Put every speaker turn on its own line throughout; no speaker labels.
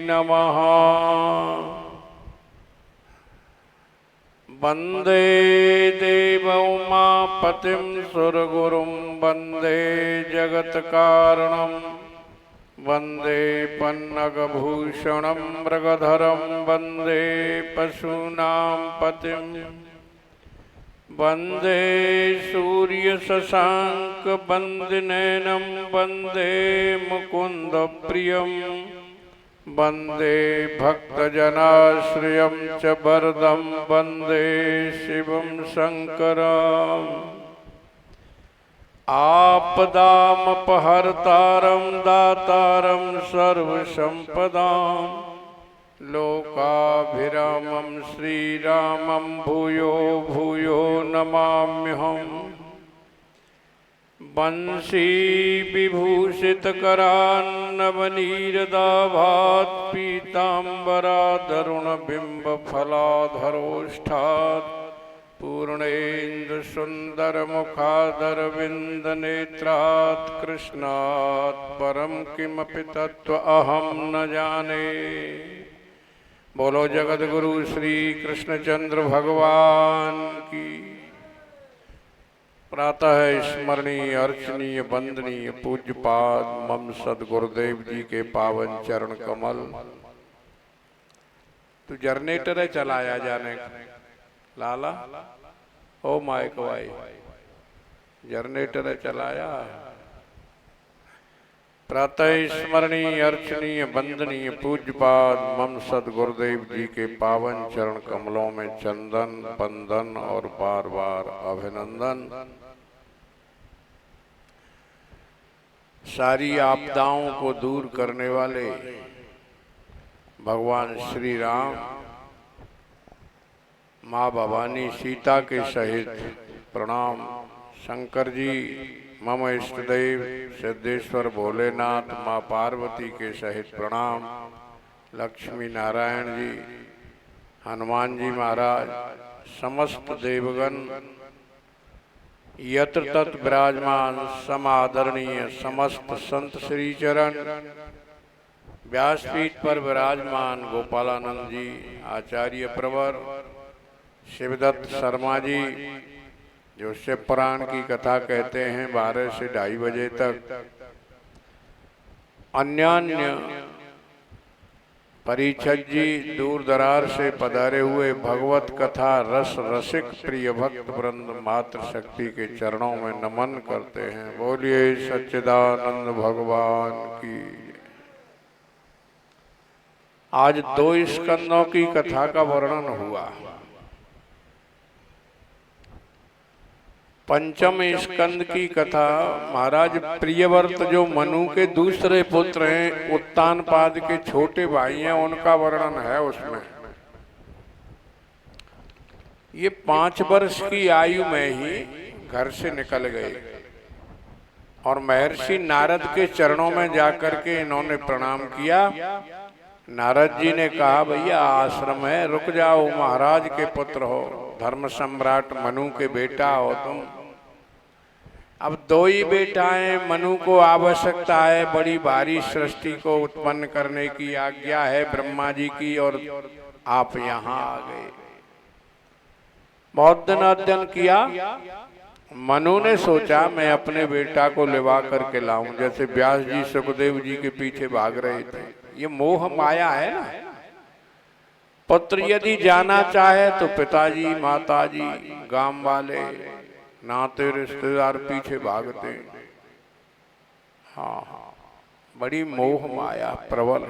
नमः। वंदे देव उमापतिं सुरगुरुं वंदे जगत्कारणं वंदे पन्नगभूषणं मृगधरं वंदे पशूनां पतिं वंदे सूर्यशशाङ्कवन्दनैनं वंदे मुकुन्दप्रियं वंदे भक्तजनाश्रयं च वरदं वंदे शिवं शङ्करम्। आपदामपहर्तारं दातारं सर्वसम्पदां लोकाभिरामं श्रीरामं भूयो भूयो नमाम्यहम्। वंशी विभूषितकरान्नवनीरदाभात् पीताम्बरादरुणबिम्बफलाधरोष्ठात् पूर्णेन्दुसुन्दरमुखादरविन्दनेत्रात् कृष्णात् परं किमपि तत्त्व अहं न जाने। बोलो जगद्गुरु श्री कृष्णचंद्र भगवान की। प्रातः स्मरणीय अर्चनीय वंदनीय पूज्यपाद मम सदगुरुदेव जी के पावन चरण कमल। तू जनरेटर है चलाया जाने लाला ओ माइक वाई जनरेटर है चलाया। प्रातः स्मरणीय अर्चनीय वंदनीय पूज्यपाद मम सदगुरुदेव जी के पावन चरण कमलों में चंदन बंदन और बार बार अभिनंदन। सारी आपदाओं को दूर करने वाले भगवान श्री राम, माँ भवानी सीता के सहित प्रणाम। शंकर जी मम इष्टदेव सिद्धेश्वर भोलेनाथ, माँ पार्वती के सहित प्रणाम। लक्ष्मी नारायण जी, हनुमान जी महाराज, समस्त देवगण यत्र तत्र विराजमान समादरणीय समस्त संत श्री चरण, व्यासपीठ पर विराजमान गोपालानंद जी, आचार्य प्रवर शिवदत्त शर्मा जी जो शिव पुराण की कथा कहते हैं 12 से 2:30 बजे तक, अन्यान्य परीक्षक जी, दूर दरार से पधारे हुए भगवत कथा रस रसिक प्रिय भक्त वृंद मात्र शक्ति के चरणों में नमन करते हैं। बोलिए सच्चिदानंद भगवान की। आज 2 स्कंदों की कथा का वर्णन हुआ। पंचम स्कंद की कथा महाराज प्रियव्रत जो मनु के दूसरे पुत्र हैं, उत्तानपाद के छोटे भाई हैं, उनका वर्णन है उसमें। ये 5 वर्ष की आयु में ही घर से निकल गए और महर्षि नारद के चरणों में जाकर के इन्होंने प्रणाम किया। नारद जी ने कहा भैया आश्रम है, रुक जाओ, महाराज के पुत्र हो, धर्म सम्राट मनु के बेटा हो तुम। अब 2 ही बेटाएं, मनु को आवश्यकता है बड़ी भारी सृष्टि को उत्पन्न करने की, आज्ञा है ब्रह्मा जी की, और आप यहाँ आ गए। बहुत दिन अध्ययन किया। मनु ने सोचा मैं अपने बेटा को लिवा करके लाऊं, जैसे व्यास जी सुखदेव जी के पीछे भाग रहे थे। ये मोह माया है ना। पुत्र यदि जाना चाहे तो पिताजी, माताजी, गांव वाले, नाते रिश्तेदार पीछे भागते। हाँ, बड़ी मोह माया प्रबल।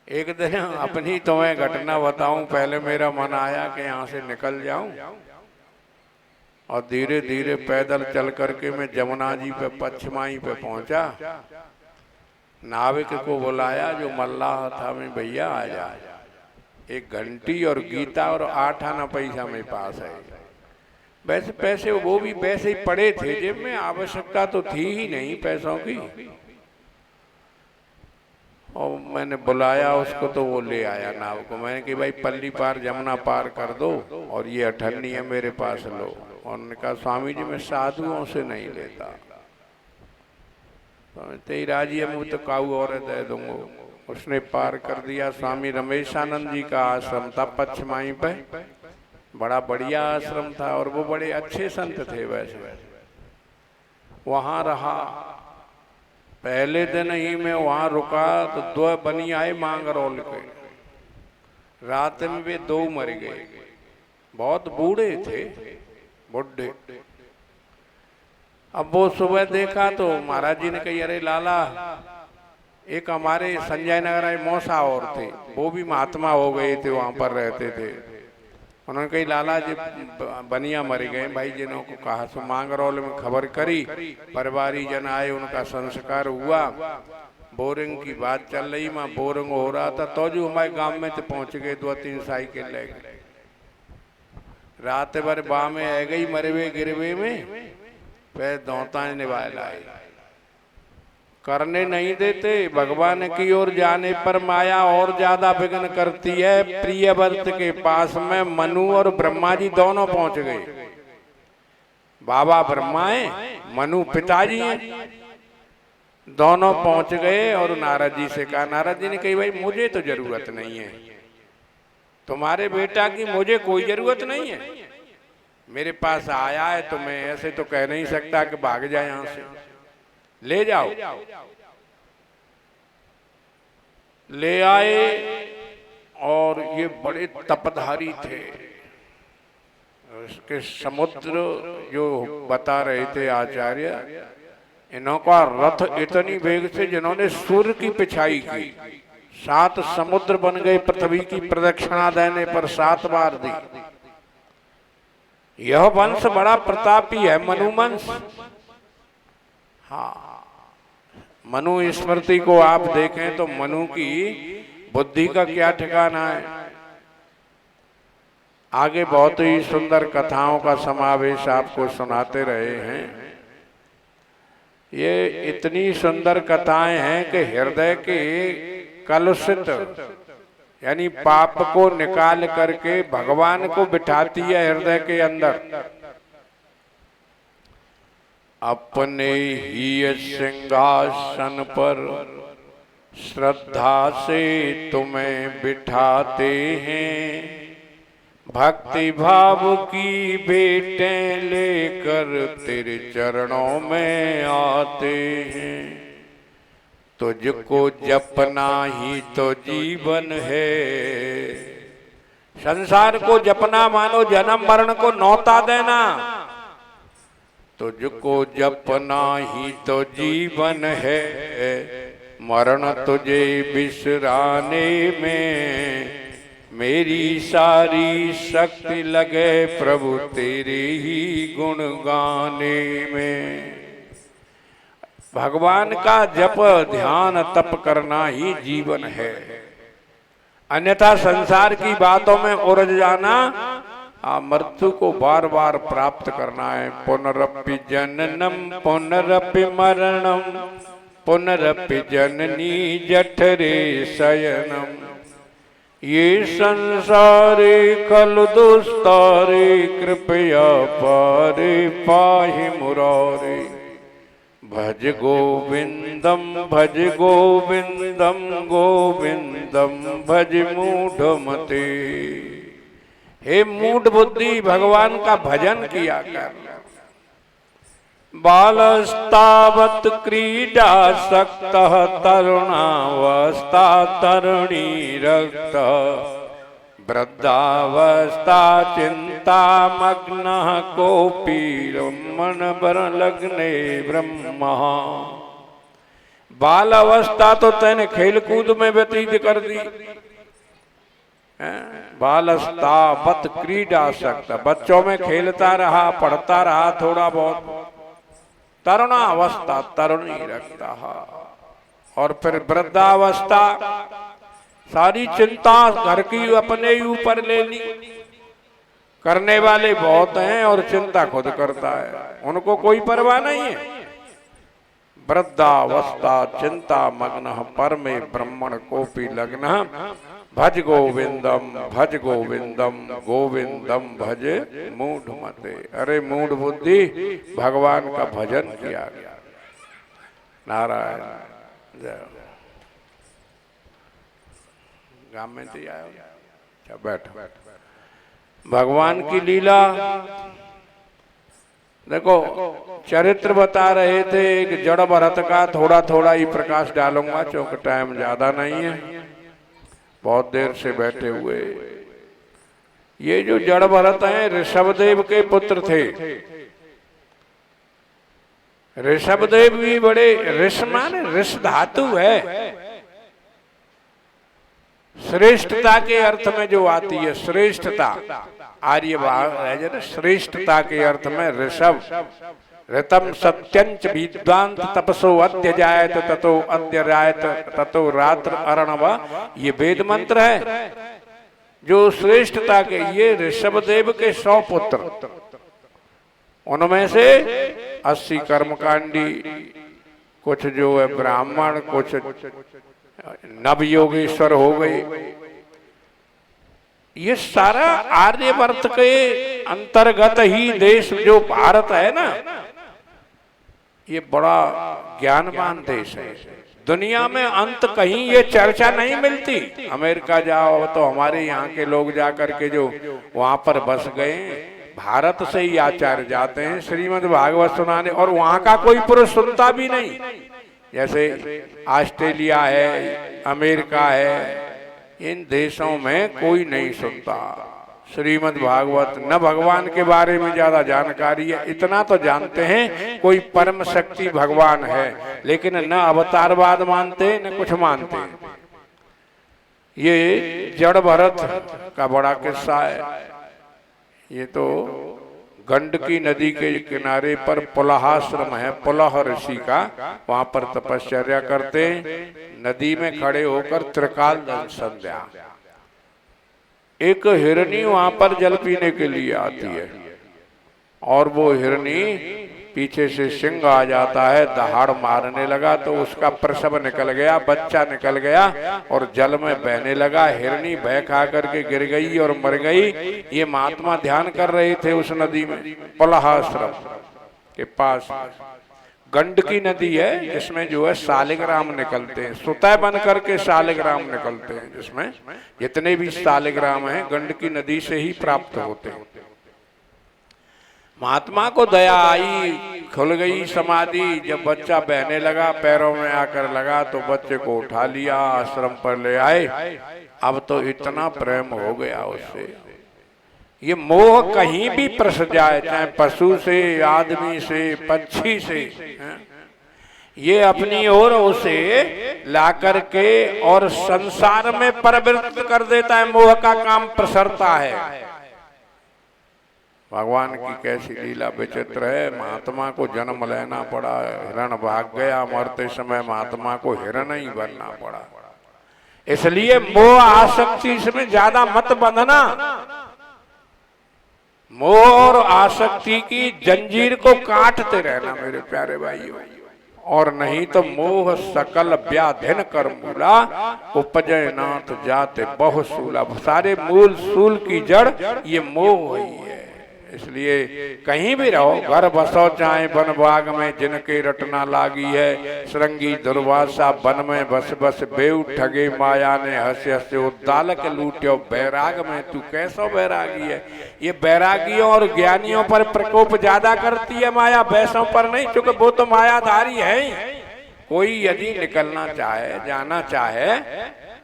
एक दिन अपनी तुम्हें घटना बताऊं, पहले मेरा मन आया कि यहाँ से निकल जाऊं, और धीरे धीरे पैदल चल करके मैं जमुना जी पे पश्चिमाई पे पहुंचा। नाविक को बुलाया जो मल्लाह था, मैं भैया आ जा, 1 घंटी और गीता और 8 आना पैसा मेरे पास है। वैसे पैसे वो भी वैसे ही पड़े थे जेब में, आवश्यकता तो थी ही नहीं पैसों की। और मैंने बुलाया उसको तो वो ले आया नाव को। मैंने कि भाई पल्ली पार जमुना पार कर दो और ये 98 है मेरे पास लो। और उन्होंने कहा स्वामी जी मैं साधुओं से नहीं लेता। तेरी राजी है, मुझे तो काऊ और दे दूंगा। उसने पार कर दिया। स्वामी रमेशानंद जी का आश्रम था पश्चिमाई पे, बड़ा बढ़िया आश्रम था और वो बड़े अच्छे संत थे। वैसे वहां रहा। पहले दिन ही में वहां रुका तो 2 बनी आए मांगरोल के। रात में वे 2 मर गए। बहुत बूढ़े थे, बुढ़े। अब वो सुबह देखा तो महाराज जी ने कही, अरे लाला, एक हमारे संजय नगर आए मौसा और थे, वो भी महात्मा हो गए थे, वहां पर रहते थे। उन्होंने कही, लाला जी बनिया मर गए भाई, जिन्हों को कहा। सो मांगरोल में खबर करी, परिवारी जन आए, उनका संस्कार हुआ। बोरिंग की बात चल रही, वहां बोरिंग हो रहा था, तो जो हमारे गांव में तो पहुंच गए। 2-3 साइकिल ले गए। रात भर बा में है गई मरवे गिरवे में, फिर दौता निभाए लाए। करने नहीं देते। भगवान की ओर जाने पर माया और ज्यादा विघ्न करती है। प्रियव्रत के पास में मनु और ब्रह्मा जी दोनों पहुंच गए। बाबा ब्रह्मा है, मनु पिताजी हैं, दोनों पहुंच गए। और नारद जी से कहा। नारद जी ने कही, भाई मुझे तो जरूरत नहीं है तुम्हारे बेटा की, मुझे कोई जरूरत नहीं है। मेरे पास आया है तो मैं ऐसे तो कह नहीं सकता कि भाग जाए यहां से, ले जाओ। ले आए और ये बड़े तपधारी थे। उसके समुद्र जो बता रहे थे आचार्य, इन्हों का रथ इतनी वेग से जिन्होंने सूर्य की पिछाई की। 7 समुद्र बन गए पृथ्वी की प्रदक्षिणा देने पर 7 बार दी। यह वंश बड़ा प्रतापी है, मनु वंश। हाँ, मनु स्मृति को आप देखें तो मनु की बुद्धि का क्या ठिकाना है। आगे बहुत ही सुंदर कथाओं का समावेश आपको सुनाते रहे हैं। ये इतनी सुंदर कथाएं हैं कि हृदय के कलुषित यानी पाप को निकाल करके भगवान को बिठाती है हृदय के अंदर। अपने ही सिंहासन पर श्रद्धा से तुम्हें बिठाते हैं, भक्ति भाव की भेंटें लेकर तेरे चरणों में आते हैं। तुझको जपना ही तो जीवन है। संसार को जपना मानो जन्म मरण को नौता देना। तुझको जपना ही तो जीवन है, मरण तुझे बिसराने में मेरी सारी शक्ति लगे प्रभु तेरे ही गुण गाने में। भगवान का जप ध्यान तप करना ही जीवन है, अन्यथा संसार की बातों में उलझ जाना, मृत्यु को बार बार प्राप्त करना है। पुनरपि जननम पुनरपि मरणम पुनरपि जननी जठरे शयनम, ये संसारे खल दुस्तारे कृपया पारे पाहि मुरारे। भज गोविंदम गोविंदम भज मूढ़मते। हे मूढ़ बुद्धि, भगवान का भजन किया कर। बालस्तावत् क्रीडा सक्तः तरुणावस्था तरुणी रक्तः, वृद्धावस्था चिंता मग्नः कोपी रमण बर लग्ने ब्रह्म। बाल अवस्था तो तैने खेल कूद में व्यतीत कर दी। बालस्तावत् क्रीडा सक्तः, बच्चों में खेलता रहा, पढ़ता रहा थोड़ा बहुत। तरुणावस्था तरुणी रखता, और फिर वृद्धावस्था सारी चिंता घर की अपने ही ऊपर ले ली। करने वाले बहुत हैं और चिंता खुद करता है, उनको कोई परवाह नहीं है। वृद्धावस्था चिंता मग्न परमे ब्रह्मण कोपी लग्न, भज गोविंदम गोविंदम भज मूढ़ मते। अरे मूढ़ बुद्धि, भगवान का भजन किया गया। नारायण जय। गांव में तो आयो, अच्छा बैठो। भगवान की लीला देखो, चरित्र बता रहे थे एक जड़ भरत का, थोड़ा थोड़ा ही प्रकाश डालूंगा क्योंकि टाइम ज्यादा नहीं है, बहुत देर से बैठे हुए। ये जो जड़ भरत हैं ऋषभदेव के पुत्र थे। ऋषभदेव भी बड़े, ऋष माने ऋष धातु है, श्रेष्ठता के अर्थ में जो आती है, श्रेष्ठता आर्य भाग श्रेष्ठता के अर्थ में ऋषभ। ऋतम सत्यंच विद्वांत तपसो अद्य जायत ततो अद्य रायत ततो रात्र अर्णव, ये वेद मंत्र है जो श्रेष्ठता के। ये ऋषभदेव के 100 पुत्र, उनमें से 80 कर्मकांडी, कुछ जो है ब्राह्मण, कुछ नवयोगेश्वर हो गए। ये सारा आर्यवर्त के अंतर्गत ही देश जो भारत है ना, ये बड़ा ज्ञानवान देश है। दुनिया में अंत कहीं ये चर्चा नहीं मिलती। अमेरिका जाओ तो हमारे यहाँ के लोग जाकर के जो वहां पर बस गए, भारत से ही आचार्य जाते हैं श्रीमद् भागवत सुनाने, और वहां का कोई पुरुष सुनता भी नहीं। जैसे ऑस्ट्रेलिया है, अमेरिका है, इन देशों में कोई नहीं सुनता श्रीमद् भागवत। न भगवान के बारे में ज्यादा जानकारी है, इतना तो जानते हैं कोई परम शक्ति भगवान है, लेकिन न अवतारवाद मानते न कुछ मानते। ये जड़ भरत का बड़ा किस्सा है। ये तो गंडकी नदी के किनारे पर पुलहाश्रम है, पुलह ऋषि का, वहां पर तपश्चर्या करते। नदी में खड़े होकर त्रिकाल संध्या, एक हिरनी वहां पर जल पीने के लिए आती है, और वो हिरनी पीछे से सिंह आ जाता है, दहाड़ मारने लगा तो उसका प्रसव निकल गया, बच्चा निकल गया और जल में बहने लगा। हिरनी बह खा करके गिर गई और मर गई। ये महात्मा ध्यान कर रहे थे उस नदी में, पुलहाश्रम के पास। गंडकी नदी है जिसमें जो है शालिग्राम निकलते हैं, सुतह बन करके शालिग्राम निकलते हैं, जिसमें जितने भी शालिग्राम हैं गंडकी नदी से ही प्राप्त होते हैं। महात्मा को दया आई, खुल गई समाधि। जब बच्चा बहने लगा, पैरों में आकर लगा, तो बच्चे को उठा लिया, आश्रम पर ले आए। अब तो इतना प्रेम हो गया उससे। ये मोह कहीं भी प्रस जाए, चाहे पशु से, आदमी से, पक्षी से, ये अपनी ओर उसे ला करके और संसार में प्रवृत्त कर देता है। मोह का काम प्रसरता है। भगवान की कैसी लीला विचित्र है। महात्मा को जन्म लेना पड़ा, हिरण भाग गया, मरते समय महात्मा को हिरण ही बनना पड़ा। इसलिए मोह आसक्ति इसमें ज्यादा मत बंधना। मोह और आसक्ति की जंजीर को काटते रहना मेरे प्यारे भाइयों, और नहीं तो मोह सकल व्याधिन कर मूला, उपजय नाथ जाते बहु सूला। सारे मूल सूल की जड़ ये मोह ही है। इसलिए कहीं भी रहो, घर बसो चाहे वन बाग में, जिनके रटना लागी है। श्रृंगी दुर्वासा वन में बस बस बेउ, ठगे माया ने हंसे हंसे उद्दालक लूट्यो। बैराग में तू कैसो बैरागी है। ये बैरागियों और ज्ञानियों पर प्रकोप ज्यादा करती है माया, वैसों पर नहीं, क्योंकि वो तो मायाधारी है ही। कोई यदि निकलना चाहे, जाना चाहे,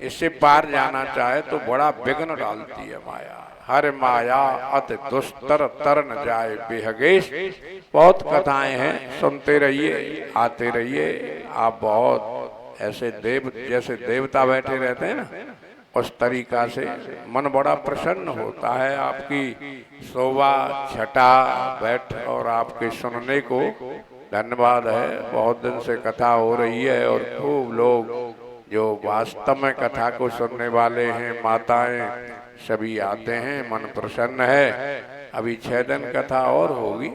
इससे पार जाना चाहे, तो बड़ा विघ्न डालती है माया। हर माया अति दुस्तर तर न जाए बेहगेश। बहुत कथाएं हैं, सुनते रहिए, आते रहिए। आप बहुत ऐसे जैसे देवता बैठे रहते हैं ना, उस तरीका से मन बड़ा प्रसन्न होता है। आपकी शोभा छटा बैठ और आपके सुनने को धन्यवाद है। बहुत दिन से कथा हो रही है और खूब लोग जो वास्तव में कथा को सुनने वाले हैं, माताएं सभी आते हैं, मन प्रसन्न है। अभी 6 दिन कथा और होगी।